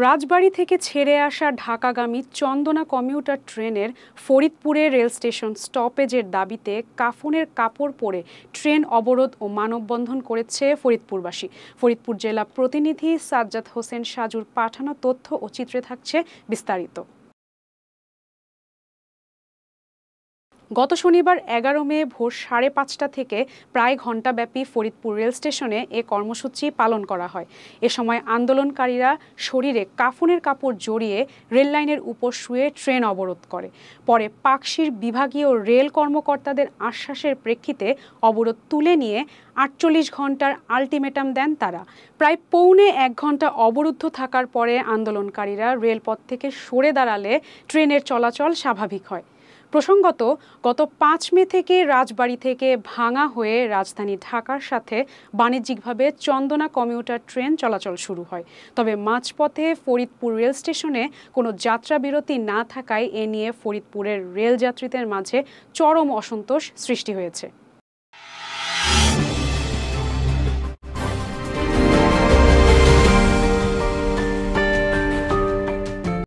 রাজবাড়ী থেকে ছেড়ে আসা ঢাকাগামী চন্দনা কমিউটার ট্রেনের ফরিদপুরে রেল স্টেশন স্টপেজের দাবিতে কাফনের কাপড় পরে ট্রেন অবরোধ ও মানববন্ধন করেছে ফরিদপুরবাসী। ফরিদপুর জেলা প্রতিনিধি সাজ্জাদ হোসেন সাজুর পাঠানো তথ্য ও চিত্রে থাকছে বিস্তারিত। গত শনিবার ১১ মে ভোর ৫:৩০ থেকে প্রায় ঘণ্টাব্যাপী ফরিদপুর রেল স্টেশনে এ কর্মসূচি পালন করা হয়। এ সময় আন্দোলনকারীরা শরীরে কাফনের কাপড় জড়িয়ে রেললাইনের উপর শুয়ে ট্রেন অবরোধ করে। পরে পাকশীর বিভাগীয় রেল কর্মকর্তাদের আশ্বাসের প্রেক্ষিতে অবরোধ তুলে নিয়ে ৪৮ ঘণ্টার আলটিমেটাম দেন তারা। প্রায় পৌনে ১ ঘণ্টা অবরুদ্ধ থাকার পরে আন্দোলনকারীরা রেলপথ থেকে সরে দাঁড়ালে ট্রেনের চলাচল স্বাভাবিক হয়। প্রসঙ্গত, গত ৫ মে থেকে রাজবাড়ী থেকে ভাঙা হয়ে রাজধানী ঢাকার সাথে বাণিজ্যিকভাবে চন্দনা কমিউটার ট্রেন চলাচল শুরু হয়। তবে মাঝপথে ফরিদপুর রেল স্টেশনে কোনো যাত্রা বিরতি না থাকায় এ নিয়ে ফরিদপুরের রেল যাত্রীদের মাঝে চরম অসন্তোষ সৃষ্টি হয়েছে।